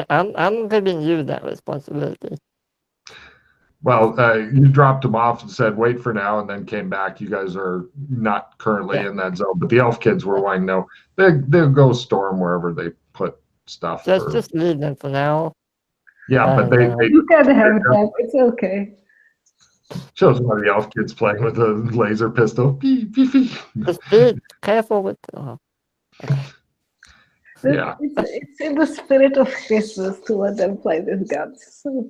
I'm giving you that responsibility. Well, you dropped them off and said, wait for now, and then came back. You guys are not currently in that zone, but the elf kids were wanting to know. They'll go storm wherever they put stuff. Just leave them for now. Yeah, but they you can have them. It's okay. shows one of the elf kids playing with a laser pistol. Beep, beep, beep. Just be careful with. Okay. Yeah. It's in the spirit of Christmas to let them play with guns. So.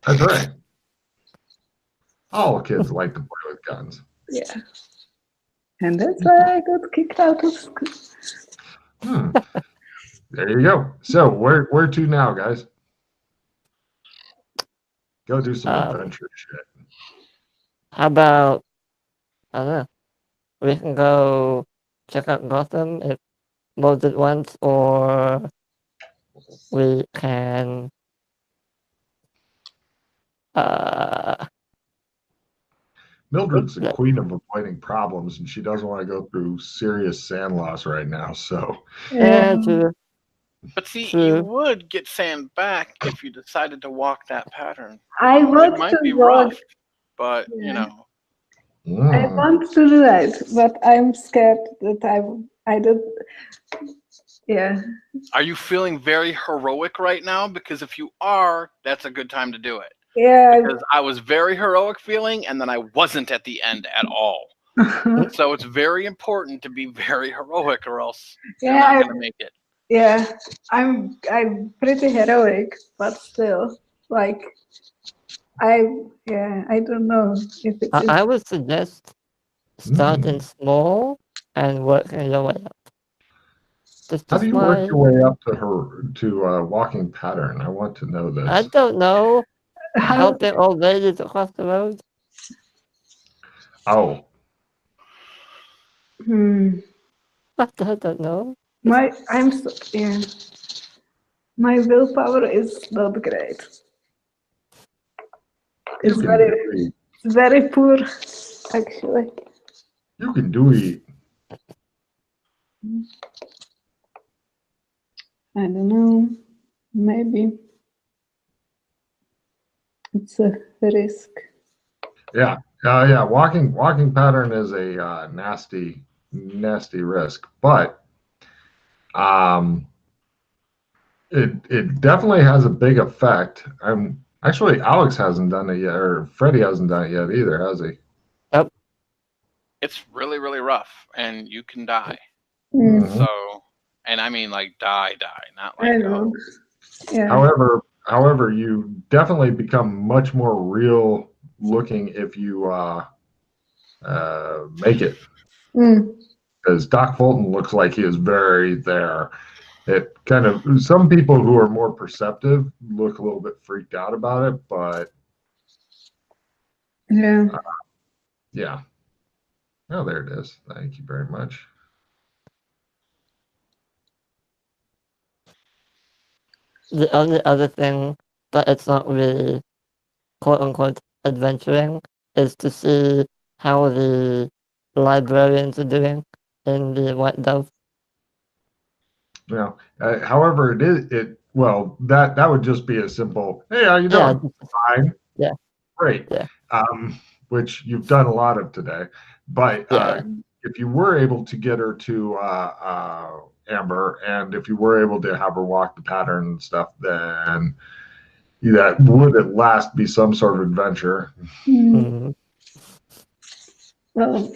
That's right. All kids like to play with guns. Yeah. And that's why I got kicked out of school. There you go. So where to now, guys? Go do some adventure shit. How about, I don't know, we can go check out Gotham if both at once, or we can Mildred's the queen of avoiding problems, and she doesn't want to go through serious sand loss right now. So But see, you would get sand back if you decided to walk that pattern. I want it might to be walk, rough, but you know. I want to do that, but I'm scared that I don't. Yeah. Are you feeling very heroic right now? Because if you are, that's a good time to do it. Yeah. Because I was very heroic feeling, and then I wasn't at the end at all. So it's very important to be very heroic, or else you're not going to make it. Yeah, I'm pretty heroic, but still, like, I don't know if it's. I would suggest starting small and working your way up. How do you work your way up to walking pattern? I want to know this. I don't know. Helping old ladies across the road. Oh. I don't know. My willpower is not great. It's very poor, actually. You can do it. I don't know. Maybe it's a risk. Yeah. Yeah. Walking pattern is a nasty risk, but it definitely has a big effect. Actually, Alex hasn't done it yet, or Freddie hasn't done it yet either, has he? Yep. It's really, really rough, and you can die. Mm-hmm. So, and I mean like die, not like go. Yeah. However, you definitely become much more real looking if you make it. Because Doc Fulton looks like he is very there. It kind of, some people who are more perceptive look a little bit freaked out about it, but yeah. Oh, there it is. Thank you very much. The only other thing that it's not really quote unquote adventuring is to see how the librarians are doing in the White Dove. Yeah. However, well, that would just be a simple, hey, how you doing? Fine. Yeah. Great. Yeah. Which you've done a lot of today. But if you were able to get her to Amber, and if you were able to have her walk the pattern and stuff, then that would at last be some sort of adventure. Mm-hmm. Well,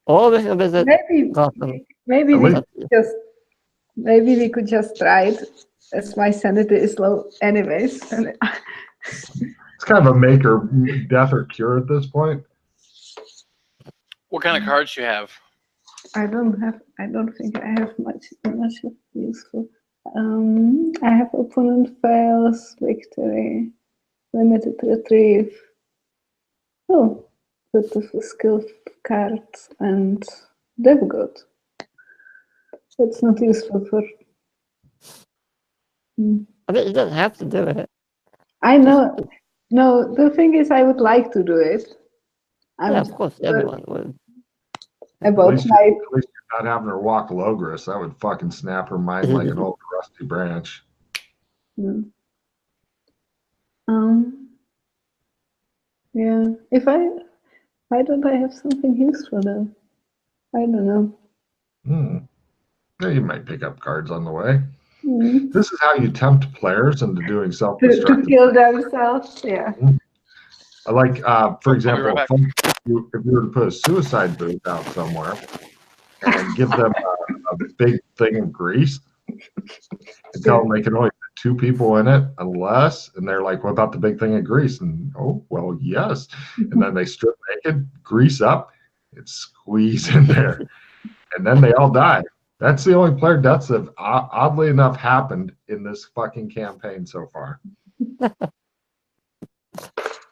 or we can visit Gotham. Maybe we could just try it, as my sanity is low anyways. It's kind of a make or death or cure at this point. What kind of cards do you have? I don't think I have much useful. I have opponent fails, victory, limited retrieve. Oh, beautiful skill cards and they've got. It's not useful for. I mean, you don't have to do it. I know. No, the thing is, I would like to do it. Yeah, of course, everyone would. About at least you're not having her walk Logris. That would fucking snap her mind like an old rusty branch. No. Yeah. Why don't I have something useful though? I don't know. Yeah, you might pick up cards on the way. Mm. This is how you tempt players into doing To self-destructive. kill themselves, yeah. I like, for I'll be example, right back. if you were to put a suicide booth out somewhere and give them a big thing of grease and tell them they can only put 2 people in it unless, and they're like, what about the big thing of grease? And, oh, well, yes. And then they strip naked, grease up, and squeeze in there. And then they all die. That's the only player deaths that have, oddly enough, happened in this fucking campaign so far.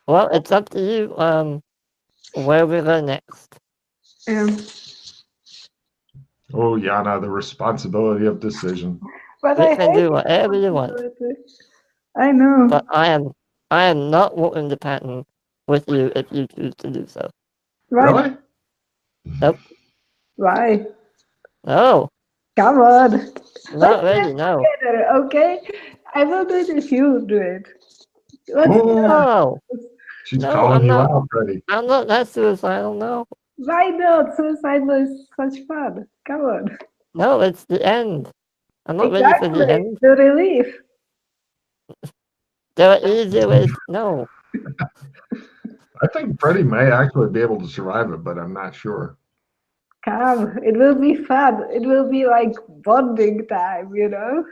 Well, it's up to you where we go next. Yeah. Oh, Yana, the responsibility of decision. But You I can hate do whatever you want. responsibility. I know. But I am not walking the pattern with you if you choose to do so. Right. Really? Nope. Why? No. Come on. Not Let's really, no. together, okay? I will do it if you do it. No. She's No, calling I'm you not. out, Freddie. I'm not that suicidal, no. Why not? Suicide is such fun. Come on. No, it's the end. I'm not ready for the Exactly. end. The relief. There are easier ways. No. I think Freddie may actually be able to survive it, but I'm not sure. Come. It will be fun. It will be like bonding time, you know?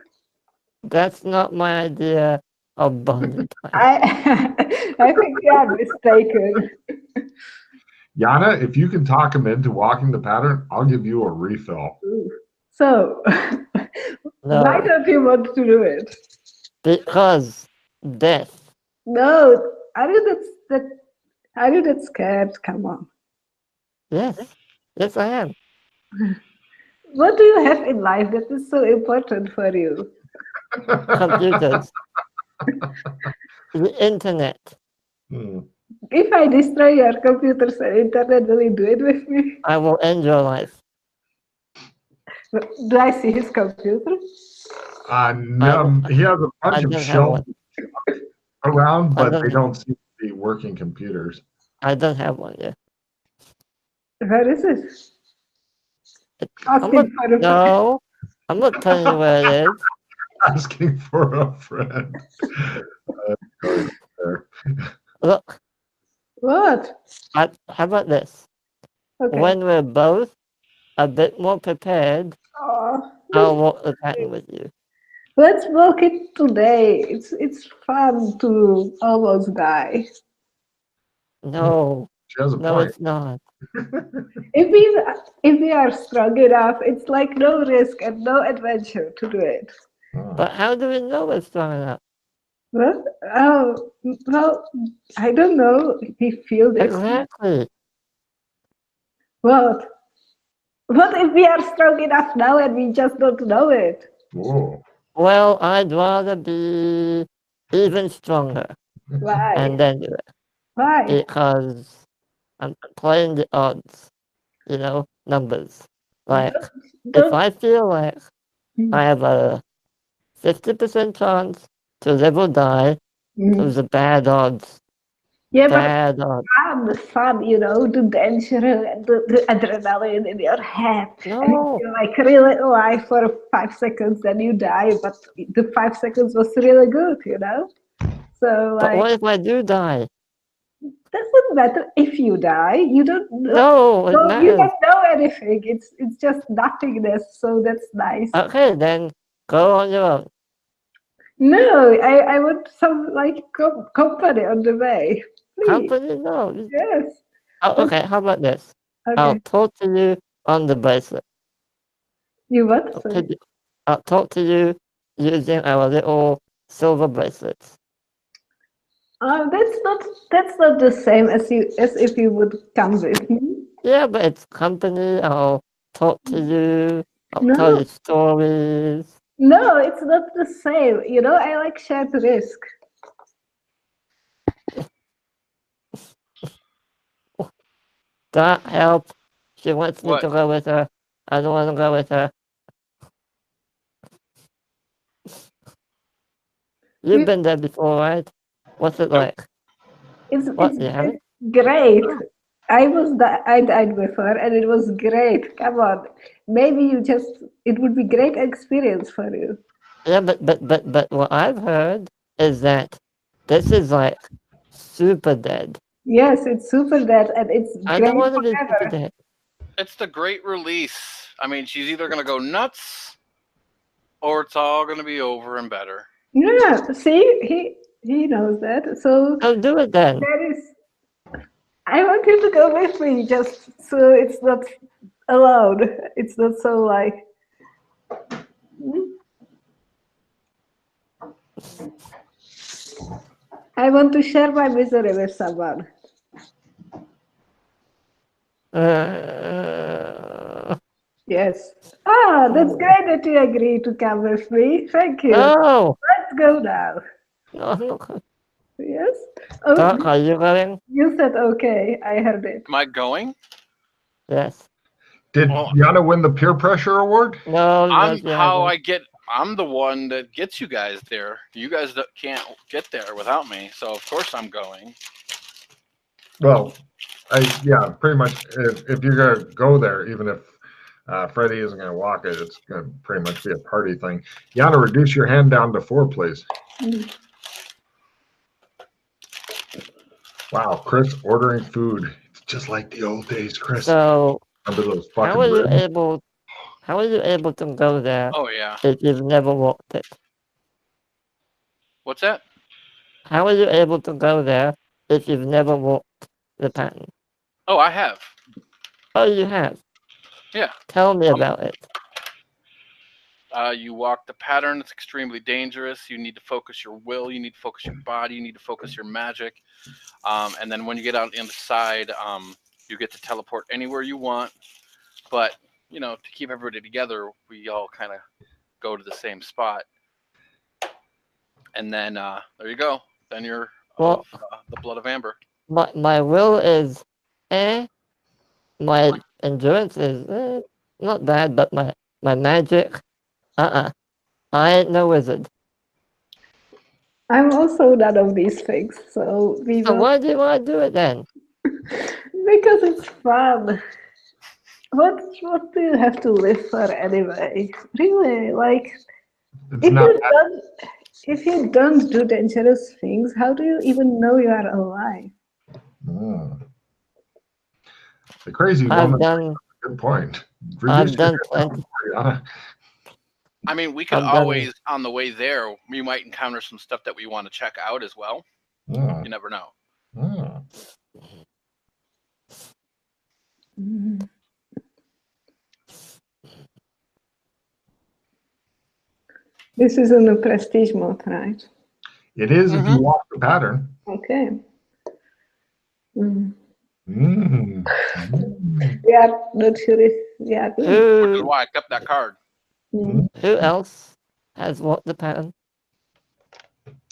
That's not my idea of bonding time. I think you are mistaken. Yana, if you can talk him into walking the pattern, I'll give you a refill. So, No. why don't you want to do it? Because death. No, are you that scared? Come on. Yes. Yes, I am. What do you have in life that is so important for you? Computers. The internet. If I destroy your computers and internet, will you do it with me? I will end your life. Do I see his computer? No, he has a bunch of don't have shelves one. around, I but don't they have- don't seem to be working computers. I don't have one yet. Where is it? I'm Asking not, for a friend. no, I'm not telling you where it is. Asking for a friend. Look, What? how about this? Okay. When we're both a bit more prepared, Oh, I'll walk the pattern with you. let's walk it today. It's fun to almost die. No, She has a no, point. it's not. If we are strong enough, it's like no risk and no adventure to do it. But how do we know we're strong enough? Well, I don't know. We feel this. Exactly. What? What if we are strong enough now and we just don't know it? Whoa. Well, I'd rather be even stronger Why? and then do it. Why? Because I'm playing the odds, numbers. Like, if I feel like I have a 50% chance to live or die, those are bad odds. Yeah, bad odds. but fun, the danger and the adrenaline in your head. No. And you feel like really alive for 5 seconds, then you die, but the 5 seconds was really good, So, But what if I do die? doesn't matter if you die. You don't know. No, it You matters. don't know anything. It's just nothingness. So that's nice. Okay, then go on your own. No, I want some company on the way. Please. Company? No. Yes. Oh, okay, how about this? Okay. I'll talk to you on the bracelet. You what? I'll talk to you using our little silver bracelets. That's not the same as if you would come with me. Yeah, but it's company. I'll talk to you. I'll No. tell you stories. No, it's not the same. I like shared risk. That help. She wants me What? to go with her. I don't want to go with her. You've been there before, right? What's it like? It's What, you haven't? great. I died before, and it was great. Come on, maybe it would be great experience for you. Yeah, but what I've heard is that this is like super dead. Yes, it's super dead, and it's I great don't want to be super forever. dead. It's the great release. I mean, she's either going to go nuts or it's all going to be over and better. Yeah, see, he knows that. So Oh, do it then. there is. I want you to go with me, just so it's not alone. It's not so like. I want to share my misery with someone. Yes. Ah, that's great that you agree to come with me. Thank you. No. Let's go now. No, no. Yes? Oh, Doc, are you going? you said okay. I heard it. Am I going? Yes. Did Well, Yana win the peer pressure award? No, no, I'm she hasn't. I'm the one that gets you guys there. You guys can't get there without me, so of course I'm going. Well, yeah, pretty much. If you're gonna go there, even if Freddie isn't gonna walk it, it's gonna pretty much be a party thing. Yana, reduce your hand down to 4, please. Wow, Chris ordering food. It's just like the old days, Chris. So, Under those how fucking are you ribs. able to go there Oh yeah. if you've never walked it? What's that? How are you able to go there if you've never walked the pattern? Oh, I have. Oh, you have? Yeah. Tell me about it. You walk the pattern. It's extremely dangerous. You need to focus your will. You need to focus your body. You need to focus your magic. And then when you get out inside, you get to teleport anywhere you want. But, to keep everybody together, we all kind of go to the same spot. And then there you go. Then you're Well, the blood of Amber. my will is my endurance is not bad, but my magic, I ain't no wizard. I'm also none of these things, so we So will. why do you want to do it then? Because it's fun. What do you have to live for anyway? Really, like It's not bad. if you don't do dangerous things, how do you even know you are alive? The crazy I've woman. done Good point. I've done plenty. I mean, we could always, on the way there, we might encounter some stuff that we want to check out as well. You never know. This is in the prestige mode, right? It is if you walk the pattern. Okay. Mm. We are not sure if we are good. Which is why I kept that card. Who else has walked the pattern?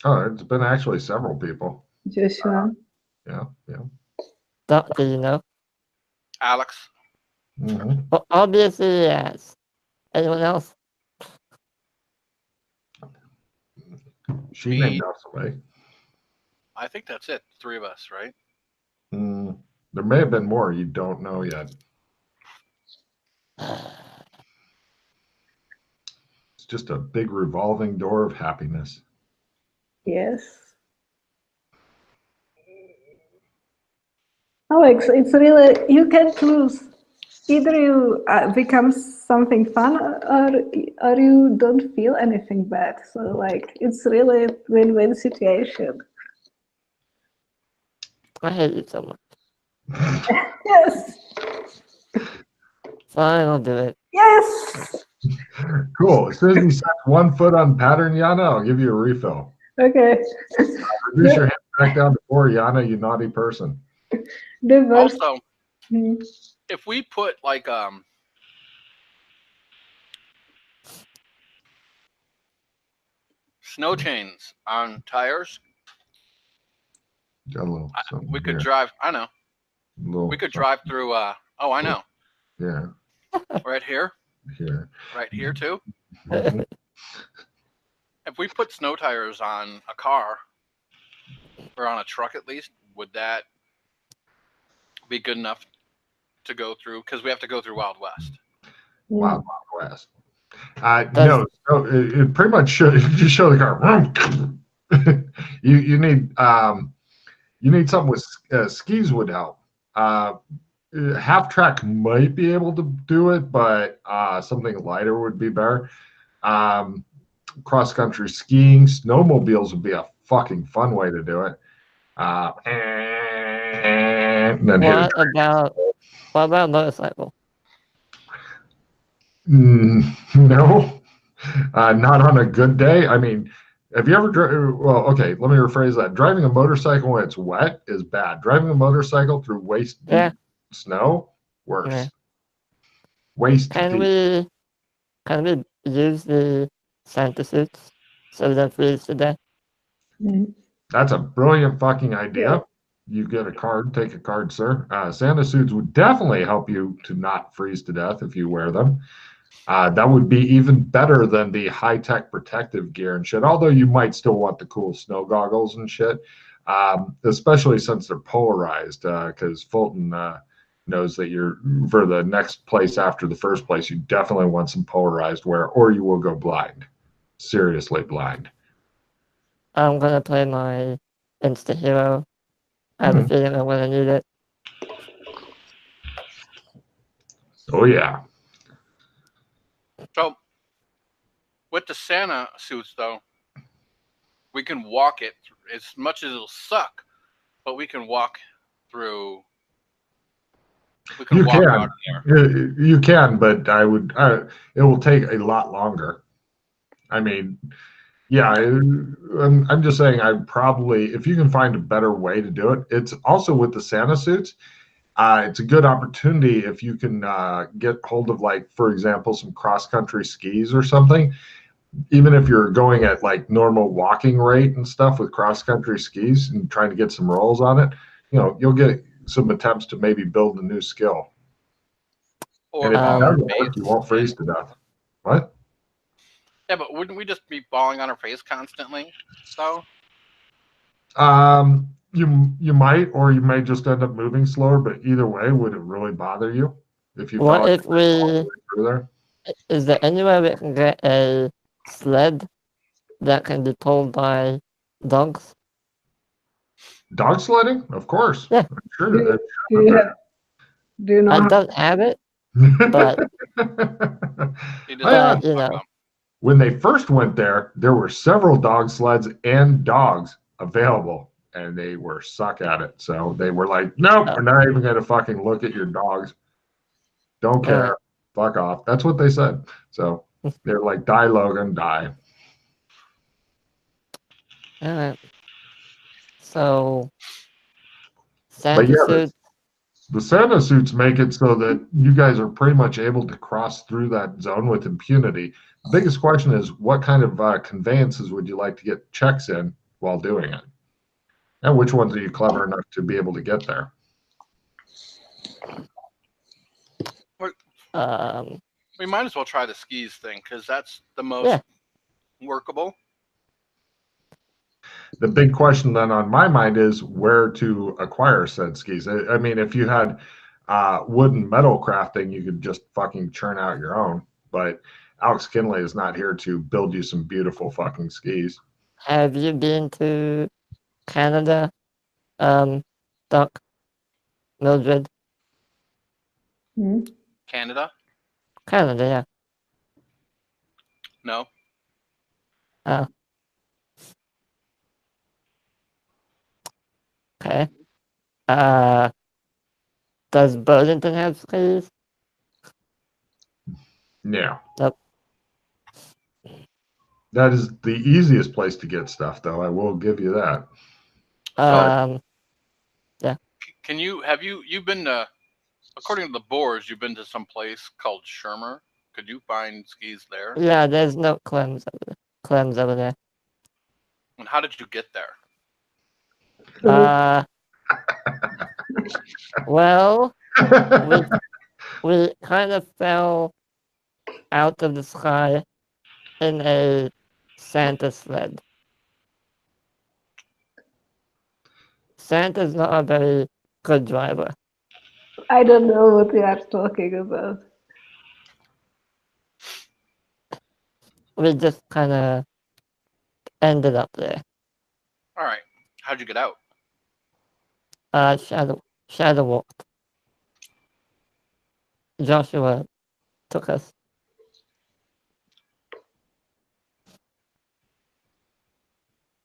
Oh, it's been actually several people. Joshua. Yeah. Doc, do you know? Alex. Well, obviously, yes. Anyone else? She named us away. I think that's it. 3 of us, right? There may have been more you don't know yet. It's just a big revolving door of happiness. Yes. Alex, it's really, you can't lose. Either you become something fun or you don't feel anything bad. So like, it's really a win-win situation. I hate you so much. Yes. Fine, I'll do it. Yes. Cool. As soon as you set 1 foot on pattern, Yana, I'll give you a refill. Okay. Reduce your hand back down to 4, Yana, you naughty person. Also, if we put like snow chains on tires, Got a little we could here. drive. I know. We could drive through. Oh, I know. Yeah. Right here. Here. Right here too. Mhm. If if we put snow tires on a car or on a truck at least, would that be good enough to go through? Because we have to go through Wild West. Wild West. No, so it pretty much should just show the car. you need something with skis would help. Half track might be able to do it, but something lighter would be better. Cross country skiing, snowmobiles would be a fucking fun way to do it. And then what about motorcycle? No, not on a good day. I mean, have you ever well, okay, let me rephrase that. Driving a motorcycle when it's wet is bad. Driving a motorcycle through waist deep snow, worse. Yeah. Waist can deep. Can we use the Santa suits so that freeze to death? That's a brilliant fucking idea. Yeah. You get a card, take a card, sir. Santa suits would definitely help you to not freeze to death if you wear them. That would be even better than the high-tech protective gear and shit, although you might still want the cool snow goggles and shit, especially since they're polarized, because Fulton knows that you're, for the next place after the first place, you definitely want some polarized wear, or you will go blind. Seriously blind. I'm going to play my Insta Hero. I have a feeling I'm going to need it. Oh, yeah. So, with the Santa suits, though, we can walk it as much as it'll suck, but we can walk through. We can walk out there. You can, but it will take a lot longer. I mean, yeah, I'm just saying, if you can find a better way to do it, it's also with the Santa suits. It's a good opportunity if you can get hold of, like, for example, some cross-country skis or something. Even if you're going at like normal walking rate and stuff with cross-country skis and trying to get some rolls on it, you'll get some attempts to maybe build a new skill. Or and if it doesn't work, you won't freeze to death. What? Yeah, but wouldn't we just be falling on our face constantly, though? You might, or you may just end up moving slower, but either way, would it really bother you if you What if we... through there? Is there any way we can get a sled that can be pulled by dogs? Dog sledding? Of course. Yeah. Sure. Do you know? I don't have it, but, when they first went there were several dog sleds and dogs available, and they were suck at it. So they were like, nope, we're not even going to fucking look at your dogs. Don't care. Fuck off. That's what they said. So they're like, die, Logan, die. All right. So, Santa suits. The Santa suits make it so that you guys are pretty much able to cross through that zone with impunity. The biggest question is, what kind of conveyances would you like to get checks in while doing it? And which ones are you clever enough to be able to get there? We might as well try the skis thing, because that's the most workable. The big question then on my mind is where to acquire said skis. I mean, if you had wood and metal crafting, you could just fucking churn out your own. But Alex Kinley is not here to build you some beautiful fucking skis. Have you been to Canada, Doc? Mildred? Canada? Canada, yeah. No. Oh. Okay. Does Burlington have skis? Yeah. Nope. That is the easiest place to get stuff, though. I will give you that. Yeah. You've been to, according to the boards, you've been to some place called Shermer. Could you find skis there? Yeah, there's no clams over there. And how did you get there? Well, we kind of fell out of the sky in a Santa's sled. Santa's not a very good driver. I don't know what we are talking about. We just kind of ended up there. All right. How'd you get out? Shadow walked. Joshua took us.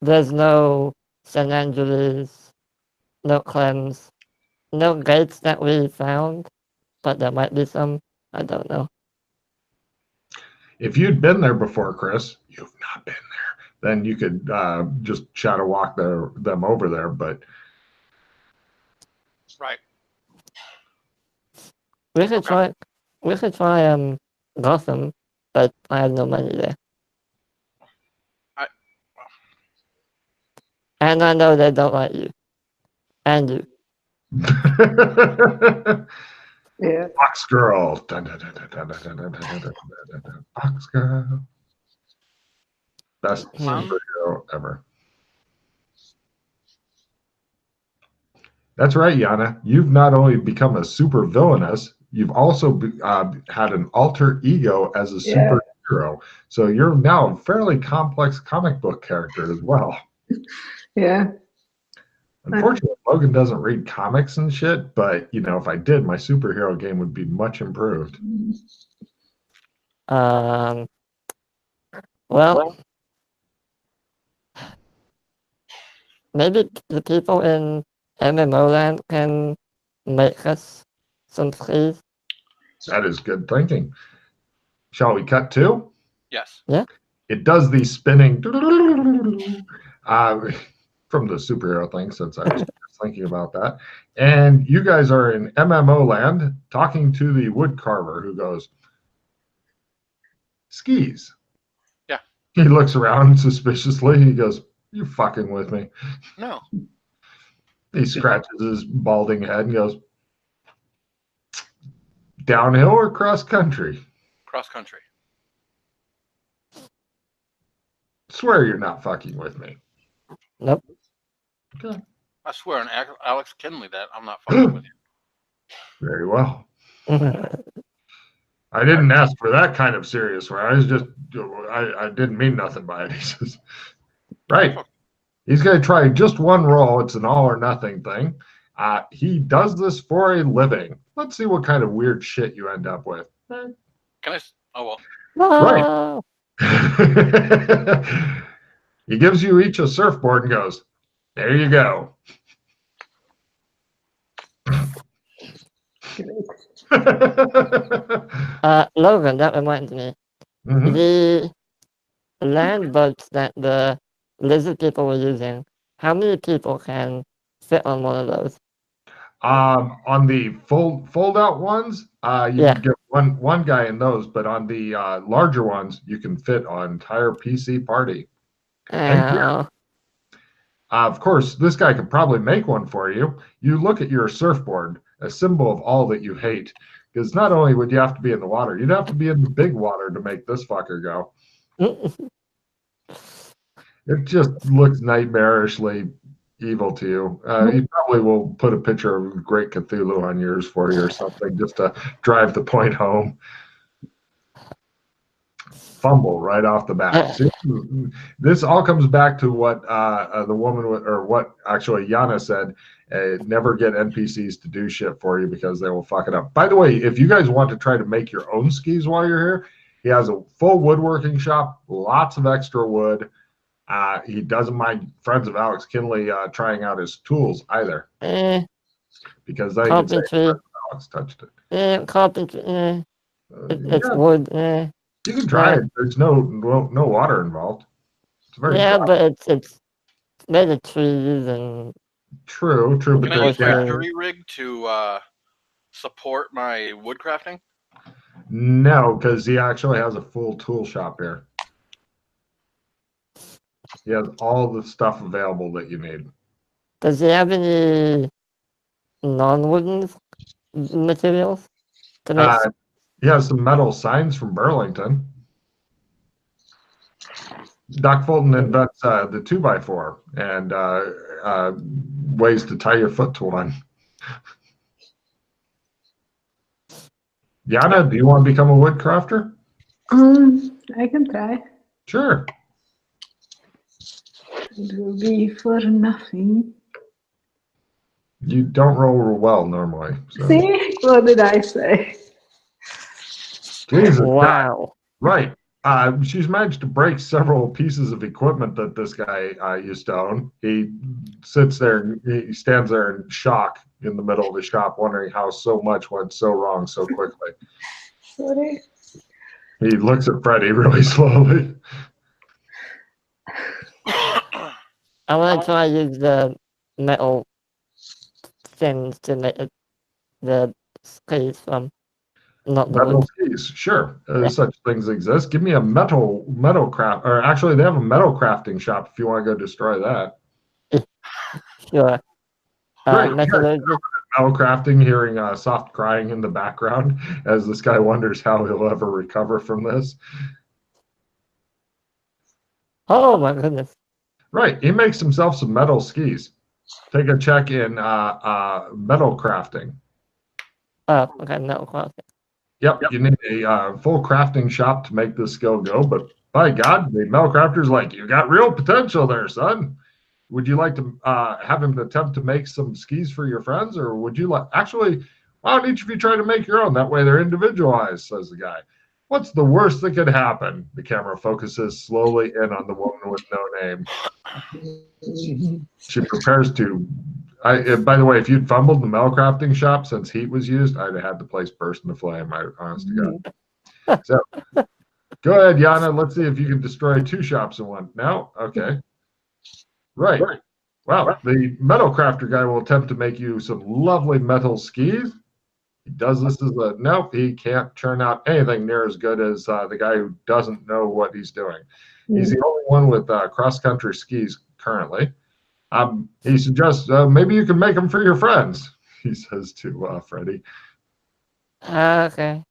There's no San Angeles, no Clems, no gates that we found, but there might be some. I don't know. If you'd been there before, Chris, you've not been there, then you could just shadow walk them over there. But Right. We could try. We could try Gotham, but I have no money there. And I know they don't like you. And you. Yeah. Box Girl. Box Girl. Best superhero ever. That's right, Yana. You've not only become a super villainess, you've also had an alter ego as a superhero. So you're now a fairly complex comic book character as well. Yeah. Unfortunately, Logan doesn't read comics and shit, but if I did, my superhero game would be much improved. Well, maybe the people in MMO land can make us some skis. That is good thinking. Shall we cut to? Yes. Yeah. It does the spinning from the superhero thing, since I was just thinking about that. And you guys are in MMO land talking to the wood carver who goes, skis. Yeah. He looks around suspiciously. He goes, you fucking with me? No. He scratches his balding head and goes, downhill or cross country? Cross country. Swear you're not fucking with me. Nope. Okay. I swear on Alex Kinley that I'm not fucking with you. Very well. I didn't ask for that kind of serious where I was just, I didn't mean nothing by it. He says, right. He's going to try just one roll. It's an all or nothing thing. He does this for a living. Let's see what kind of weird shit you end up with. Can I? Oh, well. Right. He gives you each a surfboard and goes, there you go. Logan, that reminds me. Mm-hmm. The land boats that the lizard people were using, how many people can fit on one of those? On the fold out ones, you can get one guy in those, but on the larger ones, you can fit an entire PC party. Of course, this guy could probably make one for you. You look at your surfboard, a symbol of all that you hate, because not only would you have to be in the water, you'd have to be in the big water to make this fucker go. It just looks nightmarishly evil to you. You probably will put a picture of Great Cthulhu on yours for you or something just to drive the point home. Fumble right off the bat. See, this all comes back to what the woman, or what actually Yana said, never get NPCs to do shit for you because they will fuck it up. By the way, if you guys want to try to make your own skis while you're here, he has a full woodworking shop, lots of extra wood. He doesn't mind friends of Alex Kinley trying out his tools either. Because they can say Alex touched it. Carpentry, it's wood. You can try it. There's no water involved. It's very dry. But it's made of trees and true. Can I use my jury rig to support my woodcrafting? No, because he actually has a full tool shop here. He has all the stuff available that you need. Does he have any non-wooden materials to make? He has some metal signs from Burlington. Doc Fulton invents the 2x4 and ways to tie your foot to one. Yana, do you want to become a woodcrafter? I can try. Sure. It will be for nothing. You don't roll well normally. So. See? What did I say? Jesus. Wow. Right. She's managed to break several pieces of equipment that this guy used to own. He sits there, he stands there in shock in the middle of the shop, wondering how so much went so wrong so quickly. Sorry. He looks at Freddy really slowly. I want to try to use the metal things to make the skis from, not the Metal wood. skis, sure. Such things exist. Give me a metal craft, or actually, they have a metal crafting shop if you want to go destroy that. Sure. Great. Metallurgy. Metal crafting, hearing soft crying in the background as this guy wonders how he'll ever recover from this. Oh my goodness. Right. He makes himself some metal skis. Take a check in metal crafting. Oh, okay, metal crafting. Yep. You need a full crafting shop to make this skill go, but by God, the metal crafter's like, you got real potential there, son. Would you like to have him attempt to make some skis for your friends, or would you like, actually, why don't each of you try to make your own? That way they're individualized, says the guy. What's the worst that could happen? The camera focuses slowly in on the woman with no name. She prepares to. By the way, if you'd fumbled the metal crafting shop since heat was used, I'd have had the place burst into flame. Honest to God. So, go ahead, Yana. Let's see if you can destroy 2 shops in one. No? Okay. Right. Well, the metal crafter guy will attempt to make you some lovely metal skis. He does this as a nope. He can't turn out anything near as good as the guy who doesn't know what he's doing. He's the only one with cross-country skis currently. He suggests maybe you can make them for your friends. He says to Freddy. Okay.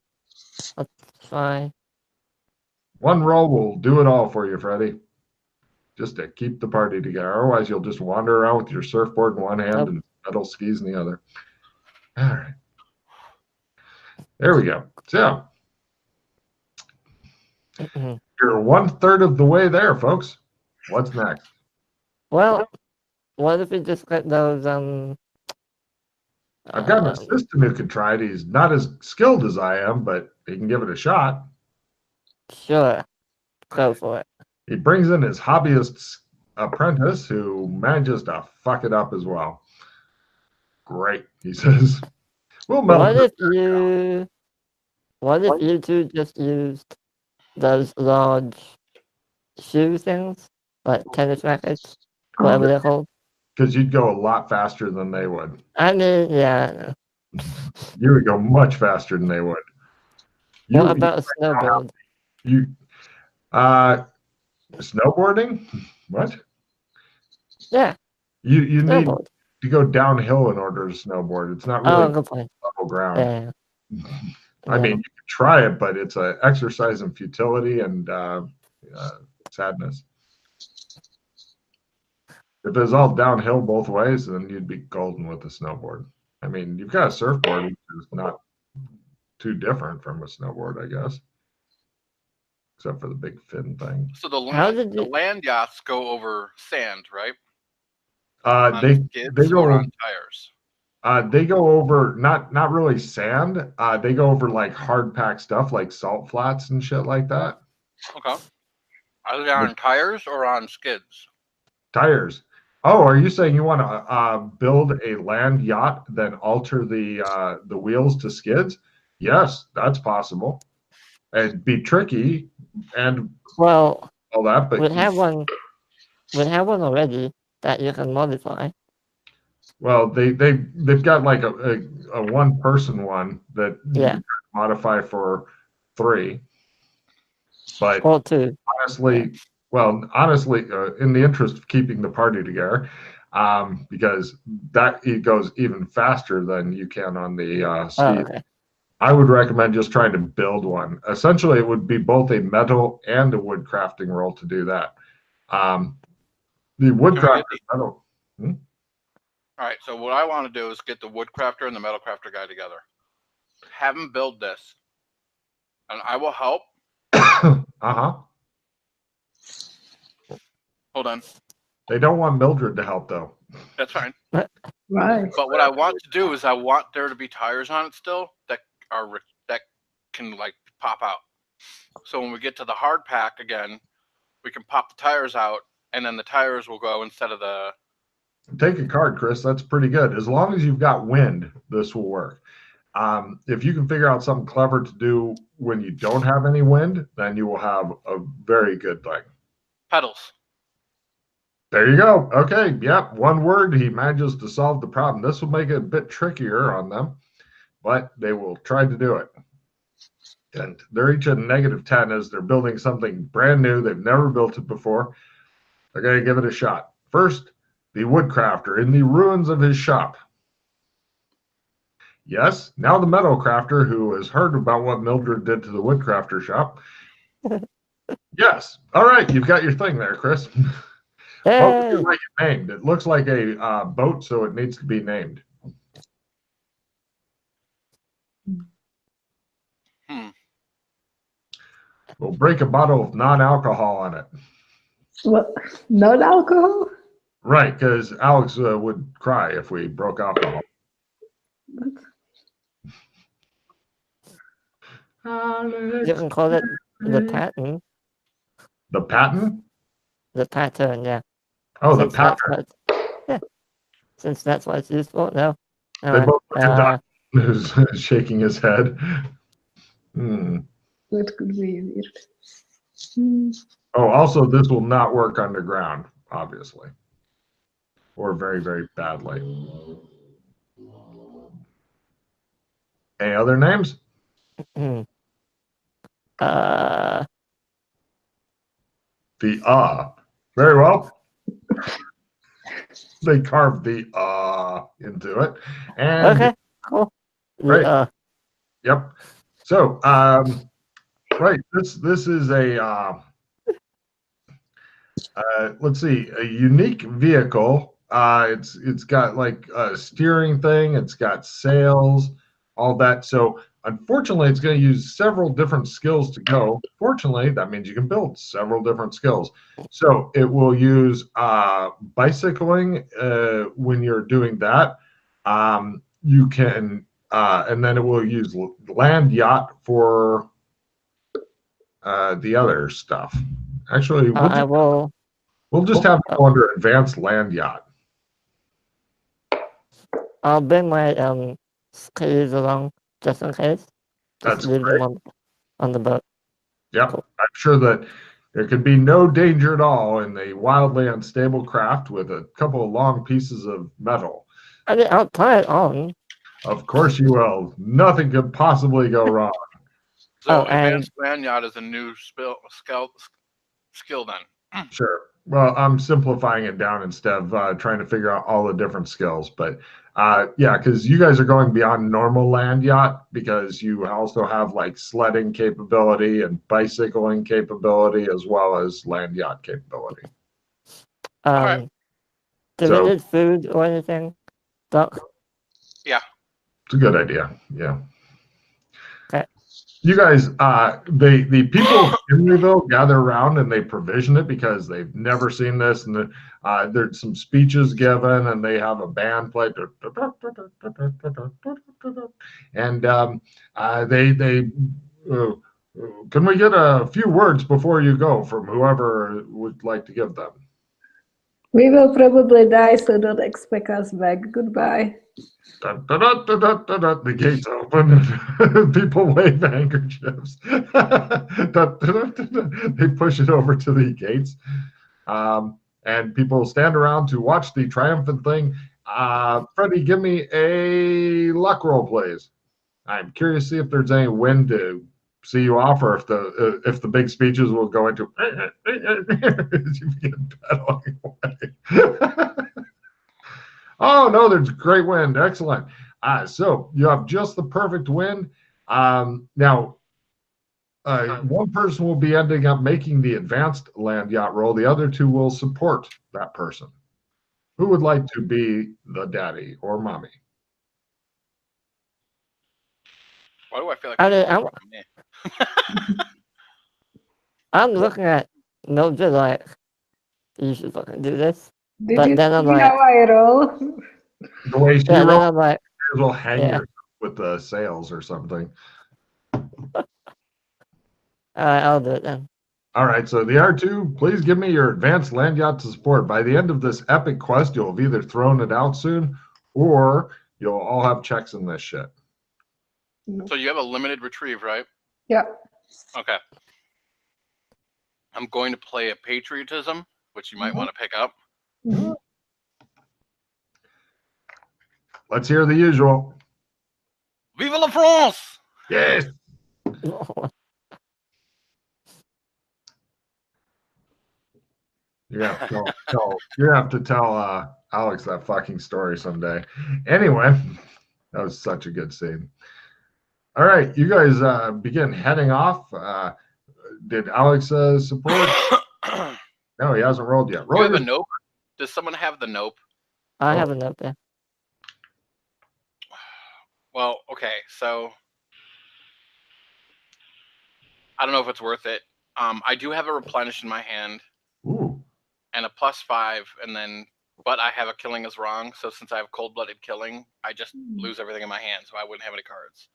That's fine. One roll will do it all for you, Freddy. Just to keep the party together. Otherwise, you'll just wander around with your surfboard in one hand and metal skis in the other. All right. There we go. So, you're 1/3 of the way there, folks. What's next? Well, what if we just get those, I've got an assistant who can try it. He's not as skilled as I am, but he can give it a shot. Sure. Go for it. He brings in his hobbyist apprentice who manages to fuck it up as well. Great, he says. What if you two just used those large shoe things, like tennis rackets, whatever they're called? Because you'd go a lot faster than they would. I mean, yeah. You would go much faster than they would. What about a snowboard? Snowboarding? What? Yeah. You need to go downhill in order to snowboard. It's not really level ground. Yeah. I mean, you can try it, but it's an exercise in futility and sadness. If it's all downhill both ways, then you'd be golden with a snowboard. I mean, you've got a surfboard, which is not too different from a snowboard, I guess, except for the big fin thing. So the land yachts go over sand, right? They go on tires. They go over not really sand. They go over like hard packed stuff like salt flats and shit like that. Okay. Are they on tires or on skids? Tires. Oh, are you saying you want to build a land yacht, then alter the wheels to skids? Yes, that's possible. It'd be tricky and all that, but we have one already that you can modify. Well, they've got like a one person one that you can modify for 3. But or 2. Honestly, in the interest of keeping the party together, because it goes even faster than you can on the ski. I would recommend just trying to build one. Essentially, it would be both a metal and a wood crafting roll to do that. The woodcrafter metal. All right, so what I want to do is get the woodcrafter and the metal crafter guy together. Have them build this, and I will help. Hold on. They don't want Mildred to help, though. That's fine. Right. But what I want to do is I want there to be tires on it still that can like pop out. So when we get to the hard pack again, we can pop the tires out, and then the tires will go instead of the. Take a card, Chris. That's pretty good. As long as you've got wind, this will work. If you can figure out something clever to do when you don't have any wind, then you will have a very good thing. Pedals. There you go. Okay. Yep. One word. He manages to solve the problem. This will make it a bit trickier on them, but they will try to do it. And they're each at -10 as they're building something brand new. They've never built it before. They're going to give it a shot. First, the woodcrafter in the ruins of his shop. Yes. Now the metal crafter who has heard about what Mildred did to the woodcrafter shop. Yes. All right. You've got your thing there, Chris. What would you like it named? It looks like a boat, so it needs to be named. We'll break a bottle of non-alcohol on it. What? Not alcohol? Right, because Alex would cry if we broke alcohol. You can call it the pattern. The pattern? The pattern, yeah. Oh, Since the pattern. Yeah. Since that's what it's used for. No. They both look at Doc, who's shaking his head. That could be weird. Oh, also, this will not work underground, obviously. Or very, very badly. Any other names? The Very well. They carved the into it. And okay, cool. Right. Yep. So, right, this is a let's see, a unique vehicle. It's got like a steering thing, it's got sails, all that. So unfortunately, it's going to use several different skills to go. Fortunately, that means you can build several different skills. So it will use bicycling when you're doing that. You can, and then it will use land yacht for the other stuff. Actually, we'll just have to go under advanced land yacht. I'll bring my skis along just in case. That's leave great. them on the boat. Yep. Cool. I'm sure that there could be no danger at all in the wildly unstable craft with a couple of long pieces of metal. I mean, I'll tie it on. Of course you will. Nothing could possibly go wrong. So advanced land yacht is a new skill then. Sure. Well, I'm simplifying it down instead of trying to figure out all the different skills. But yeah, because you guys are going beyond normal land yacht because you also have like sledding capability and bicycling capability as well as land yacht capability. Right. Do we need food or anything, Doc? Yeah. It's a good idea. Yeah. Okay. You guys, the people of Emeryville gather around and they provision it because they've never seen this. And there's some speeches given, and they have a band play. And they can we get a few words before you go from whoever would like to give them? We will probably die, so don't expect us back. Goodbye. The gates open. People wave handkerchiefs. They push it over to the gates. And people stand around to watch the triumphant thing. Freddie, give me a luck roll, please. I'm curious to see if there's any wind to see you off, or if the big speeches will go into as you begin pedaling away. Oh no, there's great wind. Excellent. So you have just the perfect wind. Now, One person will be ending up making the advanced land yacht roll. The other two will support that person. Who would like to be the daddy or mommy? Why do I feel like I this mean, is for me? I'm looking at Mildred like, you should fucking do this. Did But you then I'm see like, how I roll? The way she yeah, then rolls, I'm like, you will hang yeah. yourself with the sails or something. All right, I'll do it then. All right, so the R2, please give me your advanced land yacht to support. By the end of this epic quest, you'll have either thrown it out soon or you'll all have checks in this shit. So you have a limited retrieve, right? Yeah. Okay. I'm going to play a patriotism, which you might want to pick up. Mhm. Let's hear the usual. Vive la France! Yes. You have to tell Alex that fucking story someday. Anyway, that was such a good scene. All right, you guys begin heading off. Did Alex support? No, he hasn't rolled yet. Do you have Roll a nope? Does someone have the nope? I have a note there. Well, okay, so I don't know if it's worth it. I do have a replenish in my hand Ooh. and a +5, and then but I have a killing is wrong. So since I have cold-blooded killing, I just lose everything in my hand, so I wouldn't have any cards.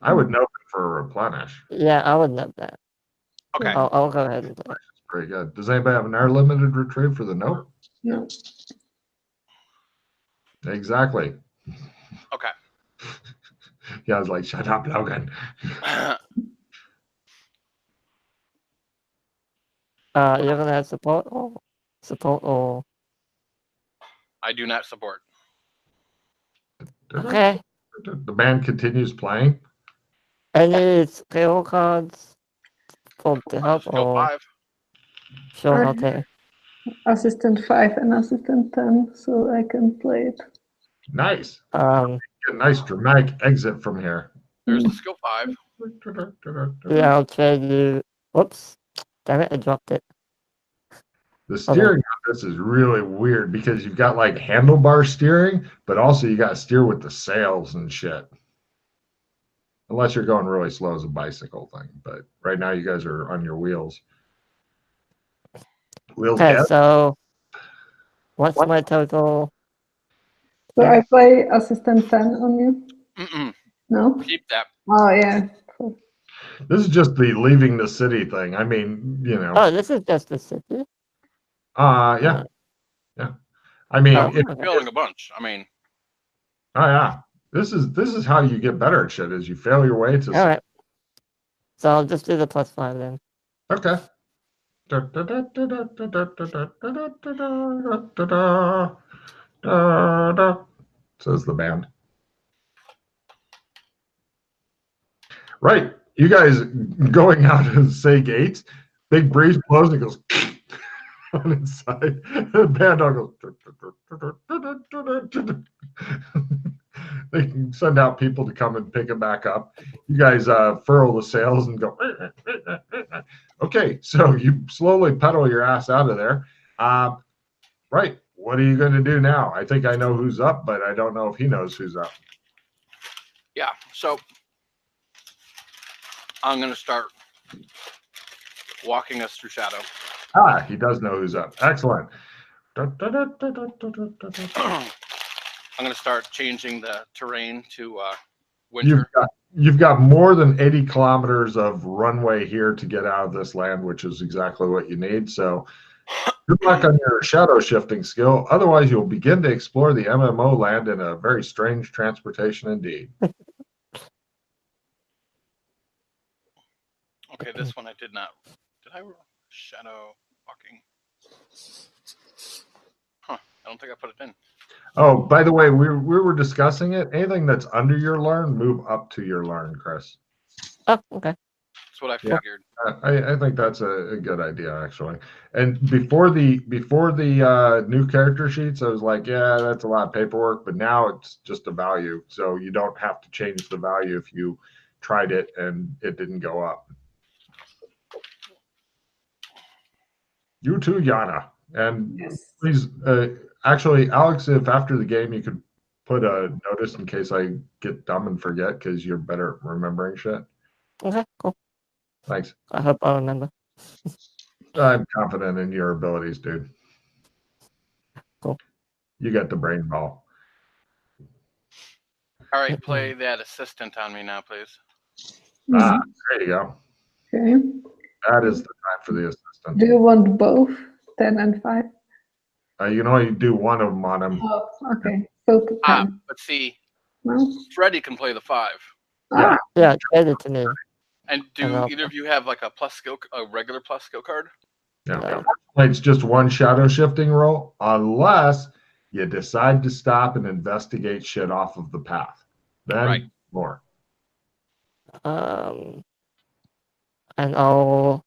I would note it for a replenish. Yeah, I would note that. Okay. I'll go ahead and play it. Pretty good. Does anybody have an air limited retrieve for the note? No. Exactly. Okay. Yeah, I was like, shut up, Logan. You're gonna have support or I do not support. okay. The band continues playing. Any skill cards to help Skill or 5. sure I'll take. Assistant 5 and assistant 10, so I can play it. Nice. Get a nice dramatic exit from here. There's the skill 5. Yeah, I'll trade you. Whoops. Damn it, I dropped it. The steering on this is really weird because you've got like handlebar steering, but also you got to steer with the sails and shit. Unless you're going really slow as a bicycle thing. But right now you guys are on your wheels. Wheels Okay, dead? so what's my total? So I play assistant 10 on you? Mm-mm. No? Keep that. Oh, yeah. This is just the leaving the city thing. I mean, you know. Oh, this is just the city? Yeah. Yeah. I mean, Oh, I'm failing a bunch. I mean. Oh yeah. This is how you get better at shit is you fail your way to. All right. So I'll just do the +5 then. Okay. Says the band. Right. You guys going out of say gates, big breeze blows and it goes on its side. The band dog goes. They can send out people to come and pick it back up. You guys furl the sails and go. Okay, so you slowly pedal your ass out of there. Right. What are you going to do now? I think I know who's up, but I don't know if he knows who's up. Yeah. So I'm going to start walking us through shadow. Ah, he does know who's up. Excellent. I'm going to start changing the terrain to winter. You've got more than 80 kilometers of runway here to get out of this land, which is exactly what you need. So good luck on your shadow shifting skill. Otherwise, you'll begin to explore the MMO land in a very strange transportation indeed. Okay, this one I did not. Did I roll shadow walking? Huh, I don't think I put it in. Oh, by the way, we were discussing it. Anything that's under your learn, move up to your learn, Chris. Oh, okay. That's what I figured. I think that's a good idea, actually. And before the new character sheets, I was like, yeah, that's a lot of paperwork. But now it's just a value, so you don't have to change the value if you tried it and it didn't go up. You too, Yana. And Yes. please, actually, Alex, if after the game you could put a notice in case I get dumb and forget, because you're better at remembering shit. Okay, cool. Thanks. I hope I'll remember. I'm confident in your abilities, dude. Cool. You got the brain ball. All right, play that assistant on me now, please. Ah, there you go. Okay. That is the time for the assistant. Do you want both 10 and 5? You can only do one of them on him. Oh, okay. So to 10. But see, No? Freddy can play the 5. Yeah. Ah, Yeah, trade it to me. And do either of you have like a regular plus skill card? Yeah. No. It's just one shadow shifting roll, unless you decide to stop and investigate shit off of the path. Then Right. more. And I'll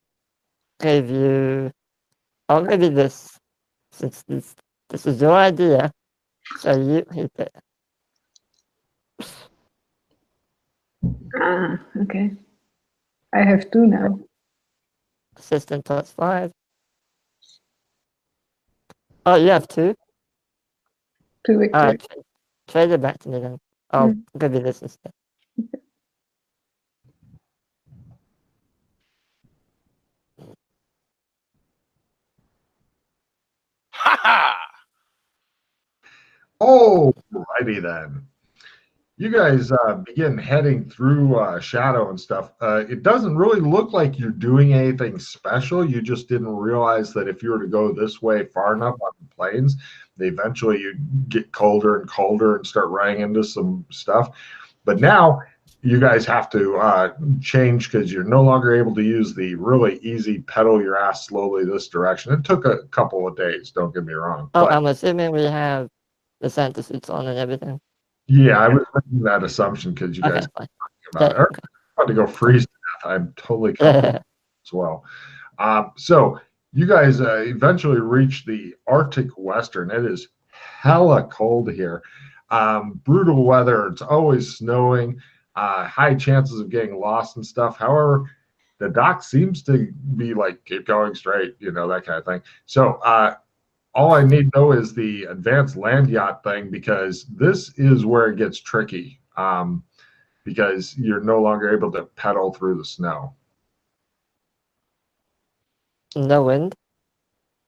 give you this, since this is your idea. So you hit it. okay. I have 2 now. Assistant plus 5. Oh, you have 2? 2 victory. Alright, trade it back to me then. I'll give you this instead. Ha ha! Oh, righty then. You guys begin heading through shadow and stuff. It doesn't really look like you're doing anything special. You just didn't realize that if you were to go this way far enough on the plains, eventually you get colder and colder and start running into some stuff. But now you guys have to change because you're no longer able to use the really easy pedal your ass slowly this direction. It took a couple of days, don't get me wrong. Oh, But I'm assuming we have the Santa suits on and everything. yeah, I was making that assumption because you guys Okay, fine. about it. Okay. I'm about to go freeze to death. I'm totally comfortable as well. So you guys eventually reach the Arctic Western. It is hella cold here. Brutal weather. It's always snowing. High chances of getting lost and stuff. However, the dock seems to be like, keep going straight, that kind of thing. So all I need to know is the advanced land yacht thing, because this is where it gets tricky. Because you're no longer able to pedal through the snow. No wind?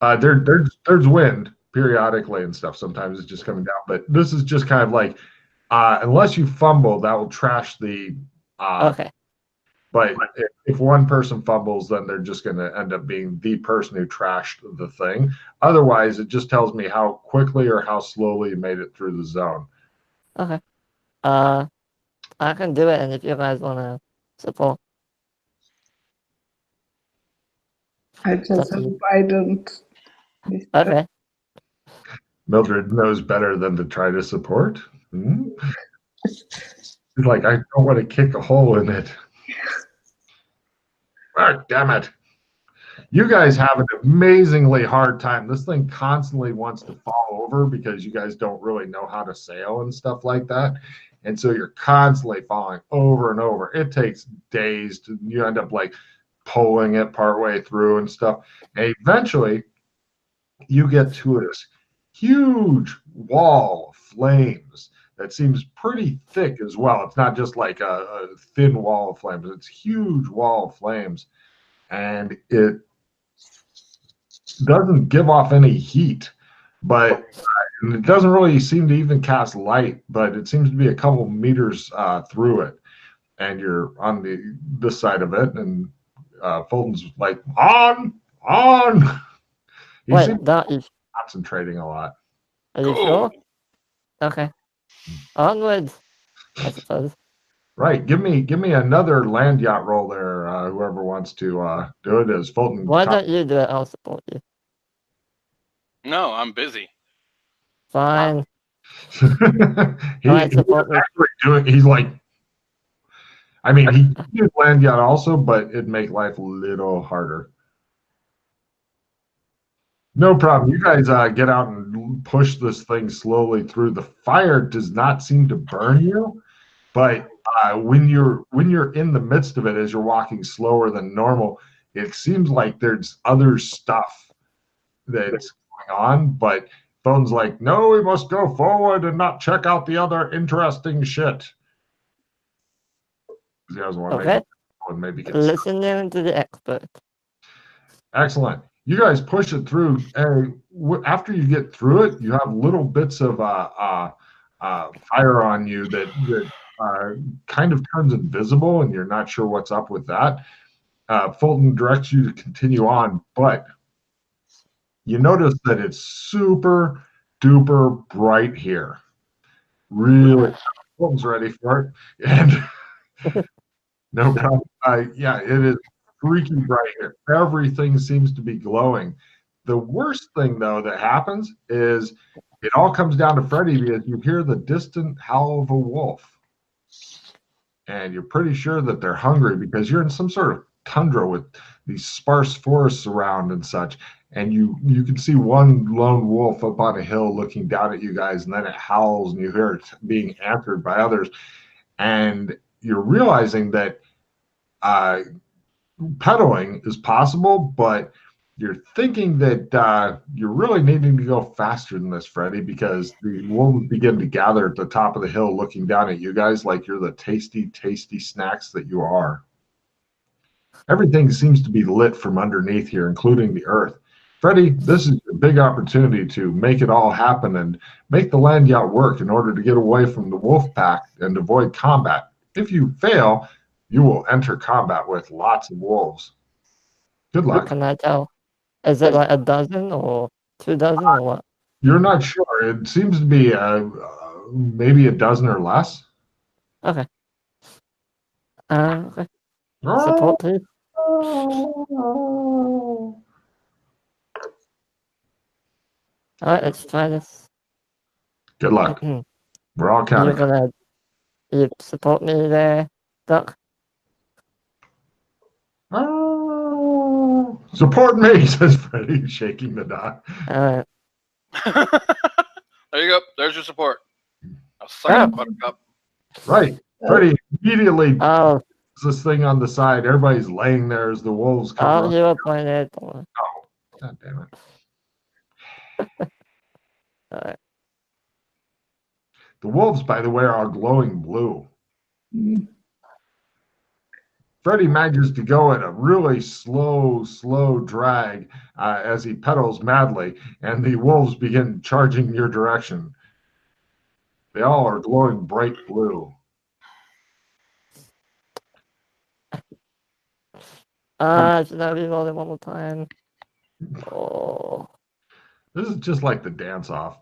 There's wind periodically and stuff. Sometimes it's just coming down, but this is just kind of like, unless you fumble, that will trash the. Okay. But if one person fumbles, then they're just going to end up being the person who trashed the thing. Otherwise, it just tells me how quickly or how slowly you made it through the zone. Okay. I can do it, and if you guys want to support. I just hope I don't. Okay. Mildred knows better than to try to support. She's like, I don't want to kick a hole in it. Oh, damn it. You guys have an amazingly hard time. This thing constantly wants to fall over because you guys don't really know how to sail and stuff like that. And so you're constantly falling over and over. It takes days to, you end up like pulling it partway through and stuff. And eventually you get to this huge wall of flames that seems pretty thick as well. It's not just like a thin wall of flames. It's a huge wall of flames. And it doesn't give off any heat, but it doesn't really seem to even cast light, but it seems to be a couple meters through it. And you're on this side of it, and Fulton's like, on! He seems Wait, that is... concentrating a lot. Are you sure? Okay. Onwards, I suppose. Right. Give me another land yacht roll there, whoever wants to do it as Fulton. Why don't you do it? I'll support you. No, I'm busy. Fine. He's like, I mean, he can do land yacht also, but it'd make life a little harder. No problem. You guys get out and push this thing slowly through. The fire does not seem to burn you, but when you're in the midst of it, as you're walking slower than normal, it seems like there's other stuff that's going on, but Phone's like, no, we must go forward and not check out the other interesting shit. He doesn't want to make maybe get listening to the expert. Excellent. You guys push it through. After you get through it, you have little bits of fire on you that kind of turns invisible, and you're not sure what's up with that. Fulton directs you to continue on, but you notice that it's super duper bright here. Really, Fulton's ready for it, and no problem. Yeah, it is freaky bright here. Everything seems to be glowing. The worst thing, though, that happens is it all comes down to Freddy because you hear the distant howl of a wolf. And you're pretty sure that they're hungry because you're in some sort of tundra with these sparse forests around and such. And you can see one lone wolf up on a hill looking down at you guys, and then it howls, and you hear it being answered by others. And you're realizing that pedaling is possible, but you're thinking that you're really needing to go faster than this, Freddy, because the wolves begin to gather at the top of the hill looking down at you guys like you're the tasty, tasty snacks that you are. Everything seems to be lit from underneath here, including the earth. Freddy, this is a big opportunity to make it all happen and make the land yacht work in order to get away from the wolf pack and avoid combat. If you fail, you will enter combat with lots of wolves. Good luck. What can I tell? Is it like a dozen or 2 dozen or what? You're not sure. It seems to be maybe a dozen or less. Okay. Okay. Support, please. All right, let's try this. Good luck. We're all counting. You support me there, Doc? Support me, says Freddy, shaking the die. All right. There you go. There's your support. I'll suck it up, Buttercup. Right. Freddy immediately puts this thing on the side. Everybody's laying there as the wolves come up. You up my head. Oh, God damn it. All right. The wolves, by the way, are glowing blue. Freddy manages to go at a really slow drag as he pedals madly, and the wolves begin charging your direction. They all are glowing bright blue. Should I reroll it one more time? Oh. This is just like the dance-off.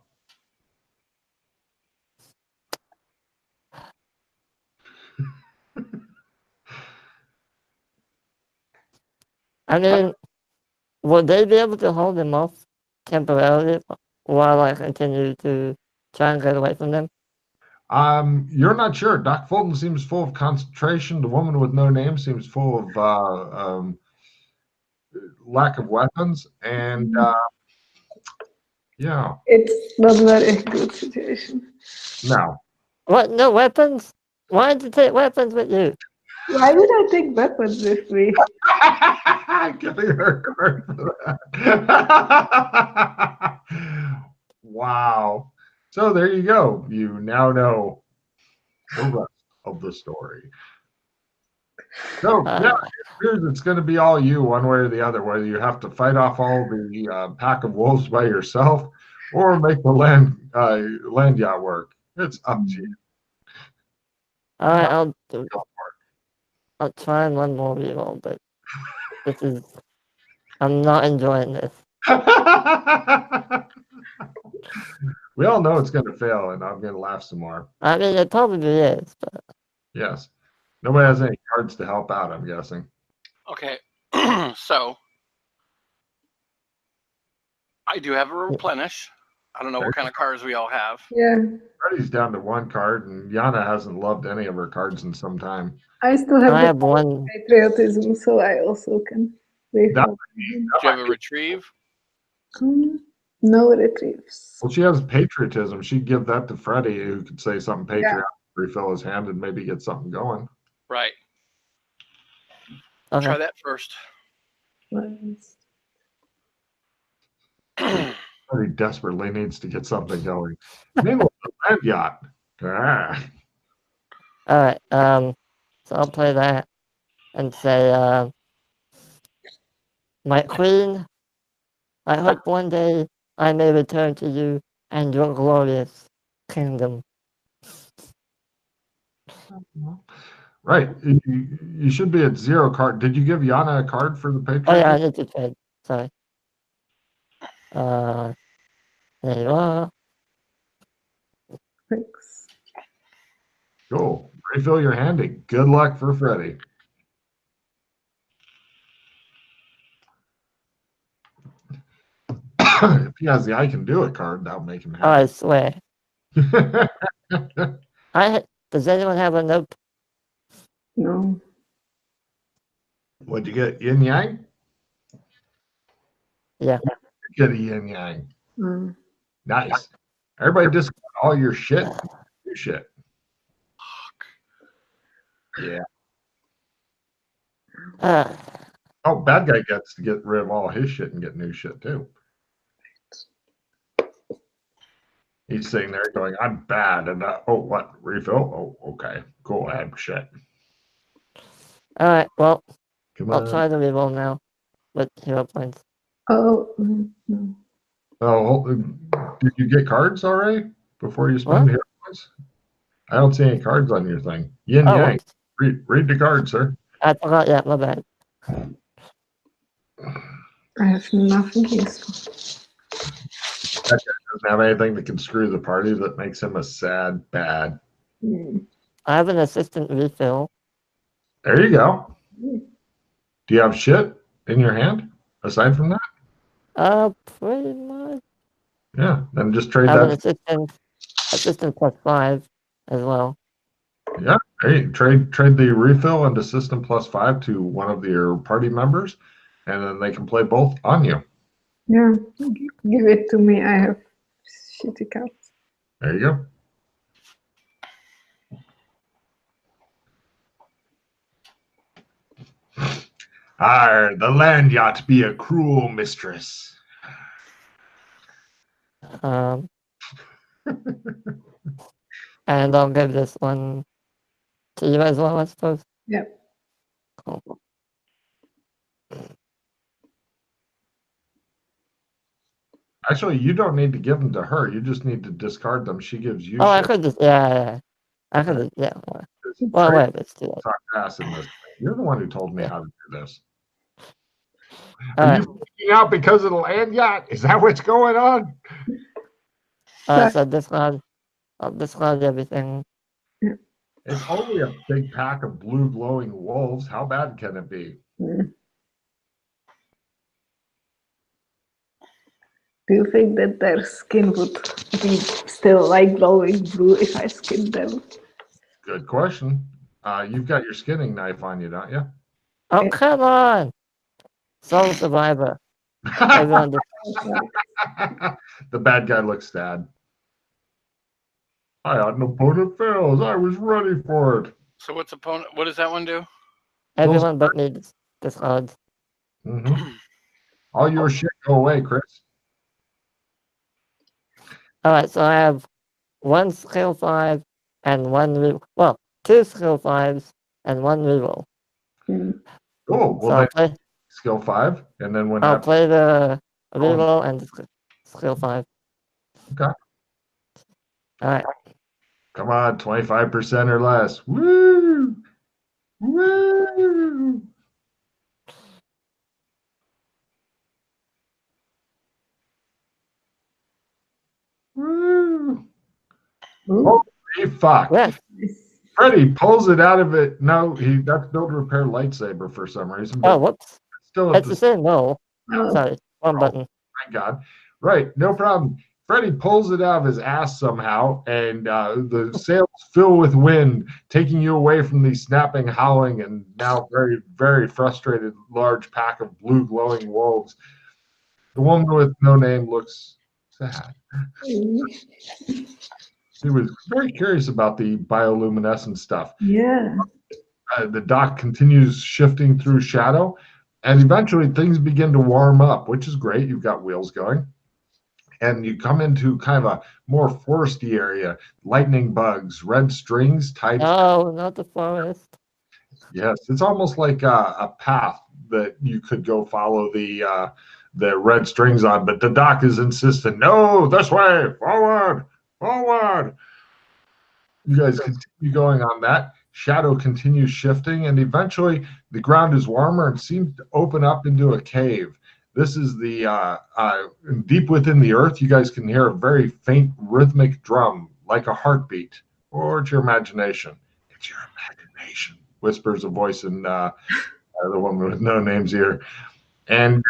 I mean, would they be able to hold him off temporarily while I continue to try and get away from them? You're not sure. Doc Fulton seems full of concentration. The woman with no name seems full of lack of weapons, and yeah, it's not very good situation. No. What? No weapons? Why did you take weapons with you? Why would I take weapons with me? Giving her a card for that. Wow. So there you go. You now know the rest of the story. So yeah, it's going to be all you one way or the other, whether you have to fight off all the pack of wolves by yourself or make the land yacht work. It's up to you. All right, I'll try one more reroll, but I'm not enjoying this. We all know it's going to fail, and I'm going to laugh some more. I mean, it probably is, but... Yes. Nobody has any cards to help out, I'm guessing. Okay. So, I do have a replenish. I don't know what kind of cards we all have. Yeah. Freddy's down to 1 card, and Yana hasn't loved any of her cards in some time. I still have, I have 1 patriotism, so I also can leave. Do you have a retrieve? No retrieves. Well, she has patriotism. She'd give that to Freddy, who could say something patriotic, refill his hand, and maybe get something going. Right. Okay. Try that first. He desperately needs to get something going. Meanwhile, the land yacht. Ah. All right. So I'll play that and say, my queen, I hope one day I may return to you and your glorious kingdom. Right. You should be at 0 card. Did you give Yana a card for the Patreon? Oh yeah, I need to trade. Sorry. There you are. Thanks. Cool. Refill your handy. Good luck for Freddie. If he has the I can do it card, that'll make him Oh, I happy. swear. Does anyone have a nope? No. What'd you get? Yin Yang? Yeah. Get a Yin Yang. Mm. Nice. Everybody discard all your shit. New shit. Yeah. Oh, bad guy gets to get rid of all his shit and get new shit too. He's sitting there going, I'm bad. And oh, what? Refill? Oh, okay. Cool. I have shit. All right. Well, Come I'll on. try to reroll now with hero points. Oh, no. Oh, did you get cards already before you spend hero points? I don't see any cards on your thing. Yin Yang. Read the card, sir. I forgot. Yeah, my bad. I have nothing here. That guy doesn't have anything that can screw the party that makes him a sad bad. Mm. I have an assistant refill. There you go. Do you have shit in your hand aside from that? Pretty much. Yeah, then just trade I have that. an assistant +5 as well. Yeah, hey, trade the refill and assistant +5 to one of your party members, and then they can play both on you. Yeah, give it to me. I have shitty cards. There you go. The land yacht be a cruel mistress. And I'll give this one to you as well, I suppose. Yep. Cool. Actually, you don't need to give them to her. You just need to discard them. She gives you. Oh, shit. I could just I could yeah. Well, wait, it's too late. Talk ass in this. You're the one who told me how to do this. Are you freaking out because of the land yacht? Is that what's going on? So I'll discard everything. It's only a big pack of blue glowing wolves. How bad can it be? Mm. Do you think that their skin would be still like glowing blue if I skinned them? Good question. You've got your skinning knife on you, don't you? Oh, come on! Soul Survivor. Everyone The bad guy looks sad. I had an opponent fails. I was ready for it. So what does that one do? Everyone but me discards. All your shit go away, Chris. Alright, so I have 1 skill 5 and 1 reroll. Well, 2 skill 5s and 1 reroll. Cool. Well, so then skill 5, and then when I'll play the reroll and skill 5. Okay. Alright. Come on, 25% or less. Woo! Woo! Woo! Holy fuck. Yes. Freddie pulls it out of it. No, that's build repair lightsaber for some reason. Oh, whoops. Still it's the same roll. Sorry, one button. My God. Right, no problem. Freddie pulls it out of his ass somehow, and the sails fill with wind, taking you away from the snapping, howling, and now very, very frustrated large pack of blue glowing wolves. The woman with no name looks sad. He was very curious about the bioluminescent stuff. Yeah. The dock continues shifting through shadow, and eventually things begin to warm up, which is great. You've got wheels going. and you come into kind of a more foresty area. Lightning bugs, red strings tied. No, not the forest. Yes, it's almost like a path that you could go follow the red strings on, but the doc is insistent. No, this way, forward, forward. You guys continue going on that. Shadow continues shifting, and eventually the ground is warmer and seems to open up into a cave. This is the deep within the earth. You guys can hear a very faint rhythmic drum, like a heartbeat, or it's your imagination. It's your imagination, whispers a voice in the woman with no names here. And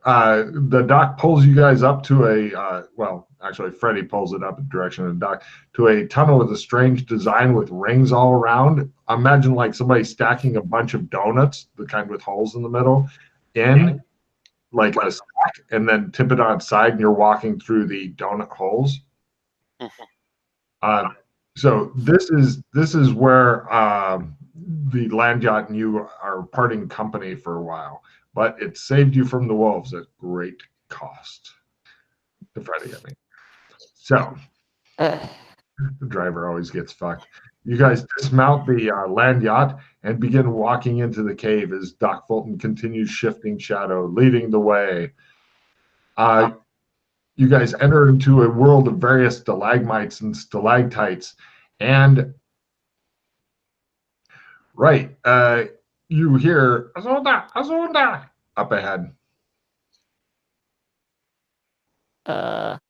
the doc pulls you guys up to a well, actually Freddy pulls it up in the direction of the doc to a tunnel with a strange design with rings all around. Imagine like somebody stacking a bunch of donuts, the kind with holes in the middle, in like a stack, and then tip it on its side, and you're walking through the donut holes. So this is where the land yacht and you are parting company for a while, but it saved you from the wolves at great cost. To Freddy, I mean. So the driver always gets fucked. You guys dismount the land yacht and begin walking into the cave as Doc Fulton continues shifting shadow, leading the way. You guys enter into a world of various stalagmites and stalactites, and you hear Azunda, Azunda up ahead. Doc,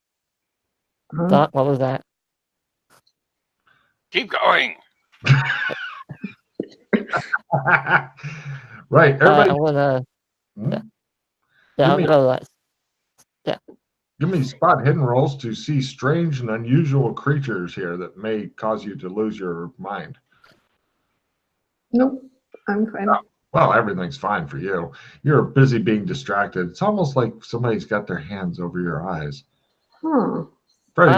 what was that? Keep going. Right, everybody. I'm gonna. Hmm? Yeah, I'm gonna let. Yeah. Give me spot hidden rolls to see strange and unusual creatures here that may cause you to lose your mind. Nope, I'm fine. Well, everything's fine for you. You're busy being distracted. It's almost like somebody's got their hands over your eyes. I'm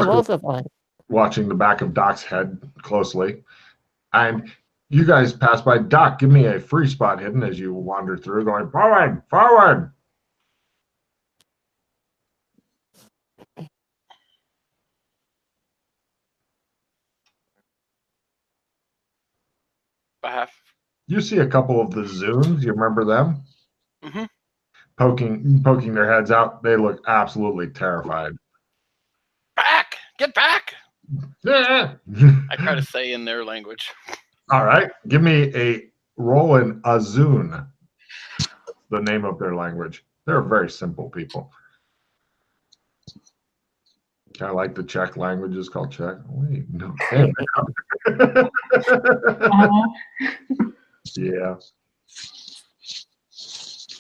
also fine. Watching the back of Doc's head closely. And you guys pass by. Doc, give me a free spot hidden as you wander through, going forward, forward. You see a couple of the Zunes. You remember them? Mm-hmm. Poking their heads out. They look absolutely terrified. Back! Get back! Yeah. I try to say in their language. All right. Give me a roll in Azun. The name of their language. They're very simple people. Kind of like the Czech language is called Czech. Wait, no. Yeah.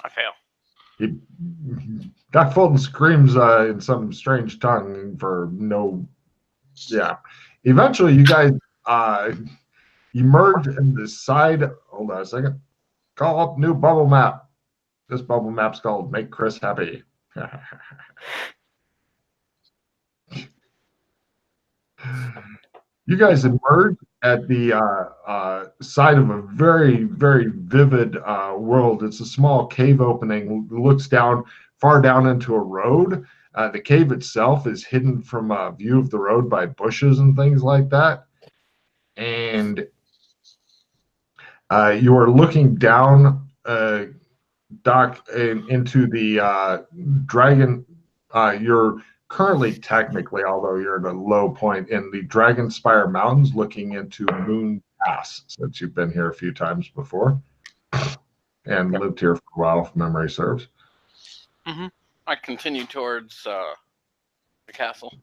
I fail. Doc Fulton screams in some strange tongue for no. Yeah. Eventually, you guys emerge in the side. Hold on a second. Call up new bubble map. This bubble map's called Make Chris Happy. You guys emerge at the side of a very, very vivid world. It's a small cave opening. It looks down, far down into a road. The cave itself is hidden from a view of the road by bushes and things like that. And you are looking down, Doc, into the dragon. You're currently, technically, although you're at a low point, in the Dragonspire Mountains, looking into Moon Pass, since you've been here a few times before and lived here for a while, if memory serves. Mm-hmm. I continue towards the castle.